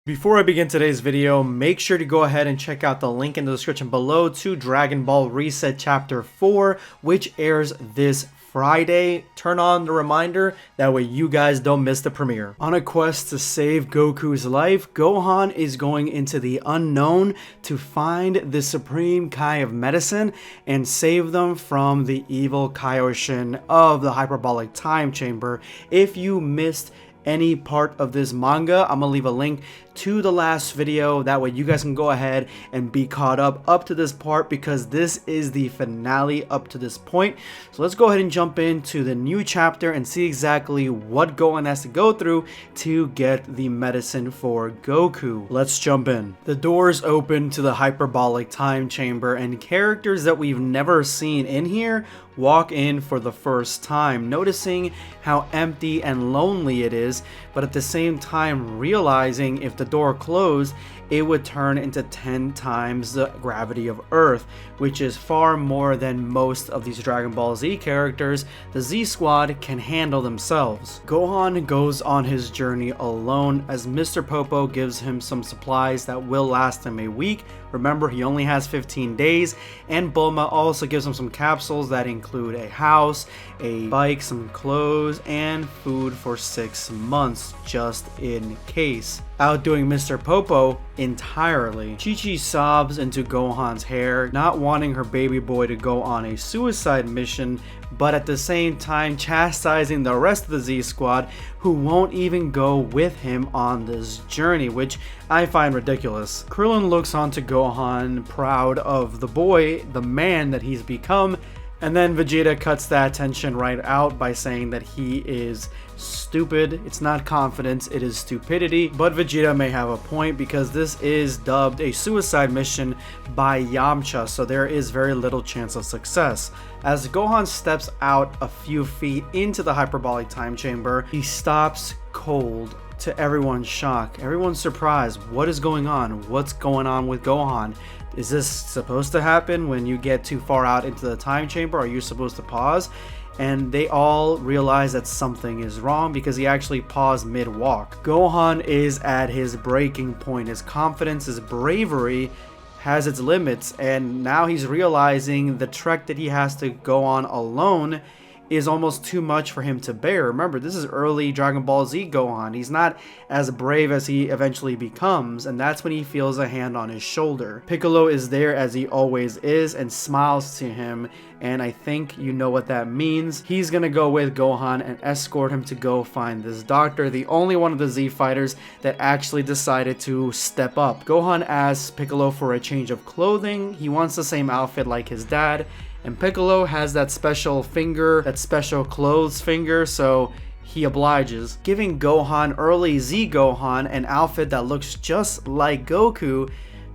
Before I begin today's video, make sure to go ahead and check out the link in the description below to Dragon Ball Reset Chapter 4, which airs this Friday. Turn on the reminder, that way you guys don't miss the premiere. On a quest to save Goku's life, Gohan is going into the unknown to find the Supreme Kai of Medicine and save them from the evil Kaioshin of the Hyperbolic Time Chamber. If you missed any part of this manga, I'm gonna leave a link to the last video, that way you guys can go ahead and be caught up to this part, because this is the finale up to this point. So let's go ahead and jump into the new chapter and see exactly what Gohan has to go through to get the medicine for Goku. Let's jump in. The doors open to the Hyperbolic Time Chamber, and characters that we've never seen in here walk in for the first time, noticing how empty and lonely it is, but at the same time realizing if the door closed, it would turn into 10 times the gravity of Earth, which is far more than most of these Dragon Ball Z characters the Z Squad can handle themselves. Gohan goes on his journey alone as Mr. Popo gives him some supplies that will last him a week. Remember, he only has 15 days, and Bulma also gives him some capsules that include a house, a bike, some clothes, and food for 6 months, just in case. Outdoing Mr. Popo entirely. Chi-Chi sobs into Gohan's hair, not wanting her baby boy to go on a suicide mission, but at the same time chastising the rest of the Z Squad, who won't even go with him on this journey, which I find ridiculous. Krillin looks on to Gohan, proud of the boy, the man that he's become, and then Vegeta cuts that tension right out by saying that he is stupid. It's not confidence, it is stupidity. But Vegeta may have a point, because this is dubbed a suicide mission by Yamcha, so there is very little chance of success. As Gohan steps out a few feet into the Hyperbolic Time Chamber, he stops cold, to everyone's shock. Everyone's surprised. What is going on? What's going on with Gohan? Is this supposed to happen when you get too far out into the time chamber? Are you supposed to pause? And they all realize that something is wrong, because he actually paused mid-walk. Gohan is at his breaking point. His confidence, his bravery has its limits, and now he's realizing the trek that he has to go on alone is almost too much for him to bear. Remember, this is early Dragon Ball Z Gohan. He's not as brave as he eventually becomes, and that's when he feels a hand on his shoulder. Piccolo is there, as he always is, and smiles to him, and I think you know what that means. He's gonna go with Gohan and escort him to go find this doctor, the only one of the Z fighters that actually decided to step up. Gohan asks Piccolo for a change of clothing. He wants the same outfit like his dad, and Piccolo has that special finger, that special clothes finger, so he obliges, giving Gohan, early Z Gohan, an outfit that looks just like Goku,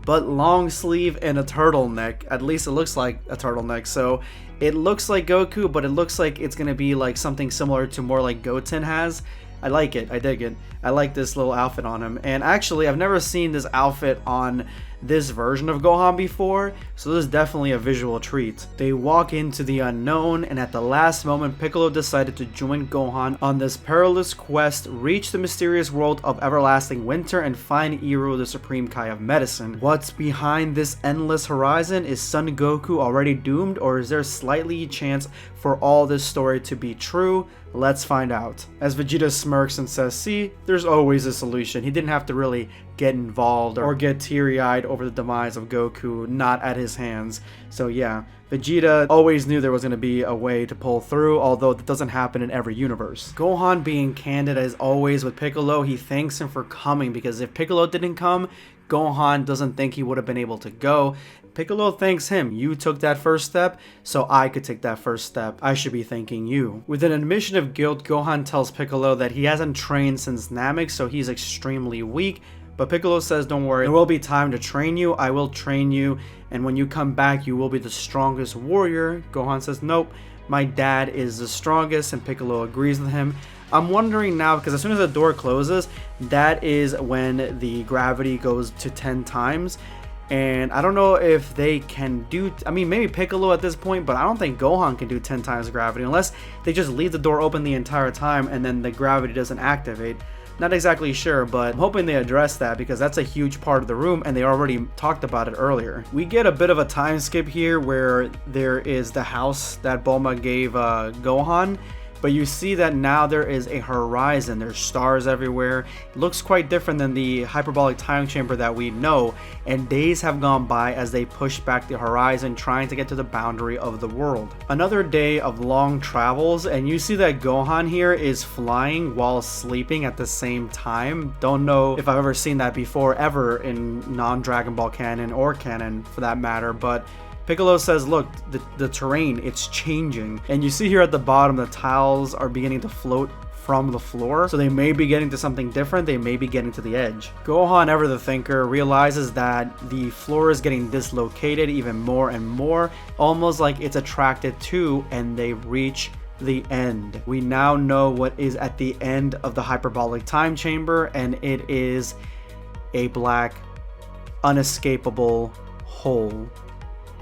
but long sleeve and a turtleneck. At least it looks like a turtleneck, so it looks like Goku, but it looks like it's gonna be like something similar to more like Goten has. I like it, I dig it. I like this little outfit on him, and actually I've never seen this outfit on this version of Gohan before, so this is definitely a visual treat. They walk into the unknown, and at the last moment Piccolo decided to join Gohan on this perilous quest, reach the mysterious world of everlasting winter, and find Iru, the Supreme Kai of Medicine. What's behind this endless horizon? Is Son Goku already doomed, or is there slightly chance for all this story to be true? Let's find out. As Vegeta smirks and says, see, there's always a solution. He didn't have to really get involved or get teary-eyed over the demise of Goku, not at his hands. So yeah, Vegeta always knew there was going to be a way to pull through, although that doesn't happen in every universe. Gohan, being candid as always with Piccolo, he thanks him for coming, because if Piccolo didn't come, Gohan doesn't think he would have been able to go. Piccolo thanks him. You took that first step, so I could take that first step. I should be thanking you. With an admission of guilt, Gohan tells Piccolo that he hasn't trained since Namek, so he's extremely weak. But Piccolo says, don't worry, there will be time to train you. I will train you, and when you come back, you will be the strongest warrior. Gohan says, nope, my dad is the strongest, and Piccolo agrees with him. I'm wondering now, because as soon as the door closes, that is when the gravity goes to 10 times. And I don't know if they can do, I mean, maybe Piccolo at this point, but I don't think Gohan can do 10 times gravity unless they just leave the door open the entire time and then the gravity doesn't activate. Not exactly sure, but I'm hoping they address that because that's a huge part of the room and they already talked about it earlier. We get a bit of a time skip here where there is the house that Bulma gave Gohan. But you see that now there is a horizon, there's stars everywhere. It looks quite different than the hyperbolic time chamber that we know, and days have gone by as they push back the horizon trying to get to the boundary of the world. Another day of long travels, and you see that Gohan here is flying while sleeping at the same time. Don't know if I've ever seen that before ever in non-Dragon Ball canon or canon for that matter, but Piccolo says, look, the terrain, it's changing. And you see here at the bottom, the tiles are beginning to float from the floor. So they may be getting to something different. They may be getting to the edge. Gohan, ever the thinker, realizes that the floor is getting dislocated even more and more, almost like it's attracted to, and they reach the end. We now know what is at the end of the hyperbolic time chamber, and it is a black, unescapable hole.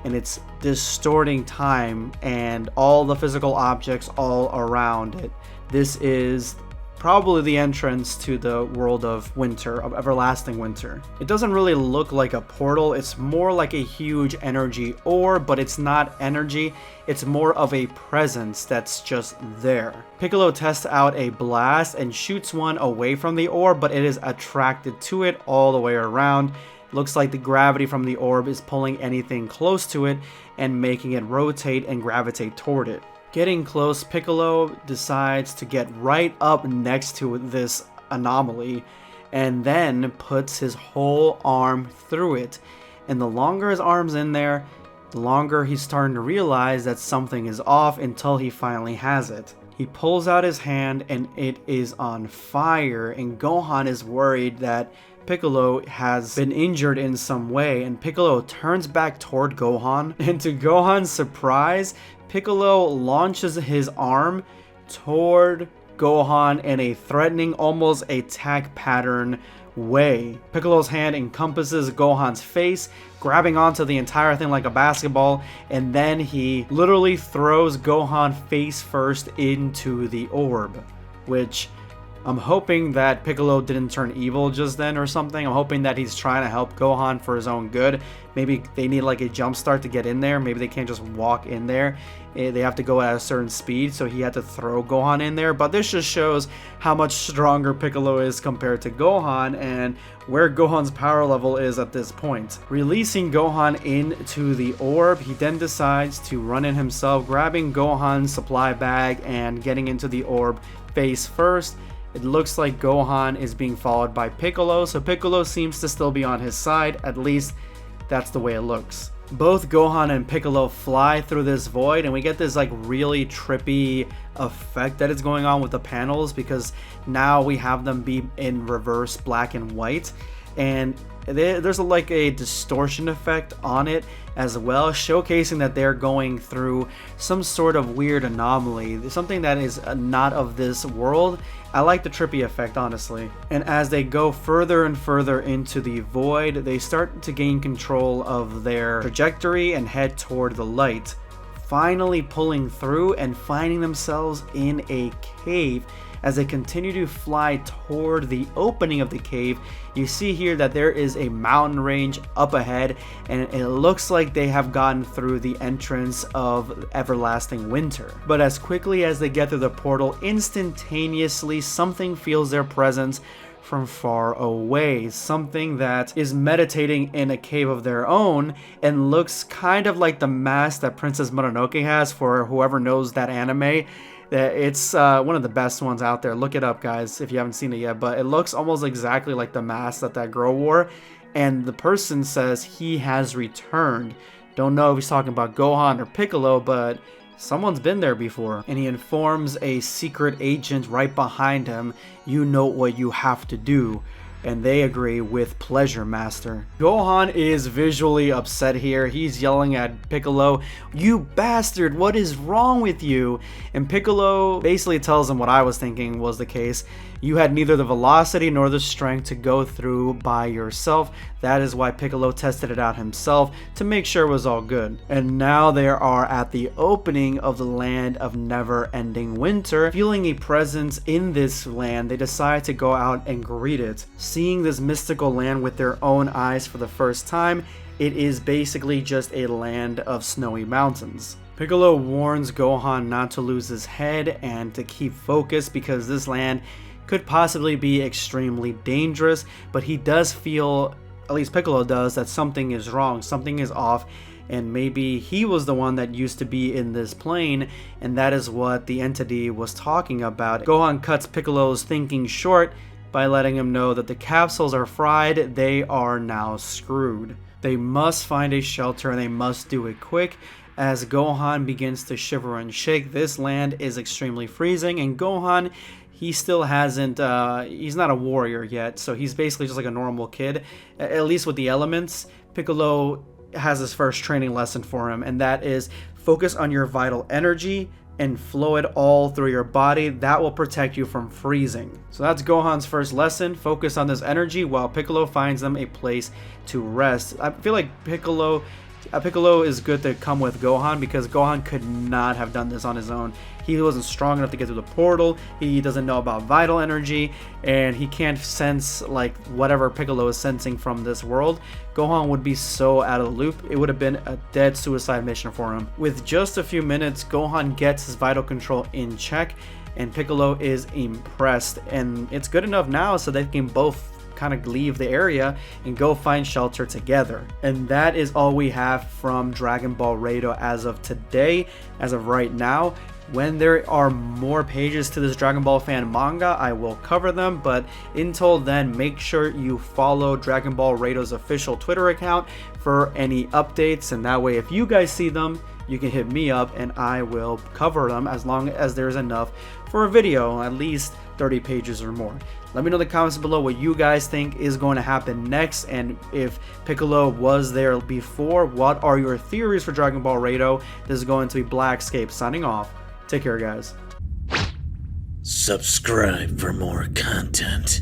And it's distorting time and all the physical objects all around it. This is probably the entrance to the world of winter, of everlasting winter. It doesn't really look like a portal, it's more like a huge energy orb, but it's not energy, it's more of a presence that's just there. Piccolo tests out a blast and shoots one away from the orb, but it is attracted to it all the way around. Looks like the gravity from the orb is pulling anything close to it and making it rotate and gravitate toward it. Getting close, Piccolo decides to get right up next to this anomaly and then puts his whole arm through it. And the longer his arm's in there, the longer he's starting to realize that something is off until he finally has it. He pulls out his hand and it is on fire, and Gohan is worried that Piccolo has been injured in some way, and Piccolo turns back toward Gohan, and to Gohan's surprise, Piccolo launches his arm toward Gohan in a threatening, almost attack pattern way. Piccolo's hand encompasses Gohan's face, grabbing onto the entire thing like a basketball, and then he literally throws Gohan face first into the orb, which I'm hoping that Piccolo didn't turn evil just then or something. I'm hoping that he's trying to help Gohan for his own good. Maybe they need like a jump start to get in there. Maybe they can't just walk in there. They have to go at a certain speed, so he had to throw Gohan in there. But this just shows how much stronger Piccolo is compared to Gohan and where Gohan's power level is at this point. Releasing Gohan into the orb, he then decides to run in himself, grabbing Gohan's supply bag and getting into the orb face first. It looks like Gohan is being followed by Piccolo, so Piccolo seems to still be on his side, at least that's the way it looks. Both Gohan and Piccolo fly through this void, and we get this like really trippy effect that is going on with the panels, because now we have them be in reverse black and white, and there's like a distortion effect on it as well, showcasing that they're going through some sort of weird anomaly, something that is not of this world. I like the trippy effect, honestly. And as they go further and further into the void, they start to gain control of their trajectory and head toward the light, finally pulling through and finding themselves in a cave. As they continue to fly toward the opening of the cave, you see here that there is a mountain range up ahead, and it looks like they have gotten through the entrance of everlasting winter. But as quickly as they get through the portal, instantaneously something feels their presence from far away, something that is meditating in a cave of their own and looks kind of like the mask that Princess Mononoke has. For whoever knows that anime, it's one of the best ones out there. Look it up, guys, if you haven't seen it yet. But it looks almost exactly like the mask that girl wore, and the person says he has returned. Don't know if he's talking about Gohan or Piccolo, but someone's been there before. And he informs a secret agent right behind him, you know what you have to do. And they agree with pleasure, master. Gohan is visually upset here. He's yelling at Piccolo, "You bastard, what is wrong with you?" And Piccolo basically tells him what I was thinking was the case. You had neither the velocity nor the strength to go through by yourself. That is why Piccolo tested it out himself to make sure it was all good. And now they are at the opening of the land of never-ending winter. Feeling a presence in this land, they decide to go out and greet it. Seeing this mystical land with their own eyes for the first time, it is basically just a land of snowy mountains. Piccolo warns Gohan not to lose his head and to keep focused because this land could possibly be extremely dangerous, but he does feel, at least Piccolo does, that something is wrong, something is off, and maybe he was the one that used to be in this plane, and that is what the entity was talking about. Gohan cuts Piccolo's thinking short by letting him know that the capsules are fried, they are now screwed. They must find a shelter and they must do it quick. As Gohan begins to shiver and shake, this land is extremely freezing, and Gohan, he still hasn't, he's not a warrior yet, so he's basically just like a normal kid, at least with the elements. Piccolo has his first training lesson for him, and that is focus on your vital energy and flow it all through your body. That will protect you from freezing. So that's Gohan's first lesson, focus on this energy while Piccolo finds them a place to rest. I feel like Piccolo is good to come with Gohan because Gohan could not have done this on his own. He wasn't strong enough to get through the portal, he doesn't know about vital energy, and he can't sense like whatever Piccolo is sensing from this world. Gohan would be so out of the loop, it would have been a dead suicide mission for him. With just a few minutes, Gohan gets his vital control in check, and Piccolo is impressed, and it's good enough now so they can both kind of leave the area and go find shelter together. And that is all we have from Dragon Ball Raido as of today, as of right now. When there are more pages to this Dragon Ball fan manga, I will cover them, but until then, make sure you follow Dragon Ball Raido's official Twitter account for any updates, and that way if you guys see them, you can hit me up and I will cover them as long as there's enough for a video, at least 30 pages or more. Let me know in the comments below what you guys think is going to happen next, and if Piccolo was there before, what are your theories for Dragon Ball Raido? This is going to be Blackscape signing off. Take care, guys. Subscribe for more content.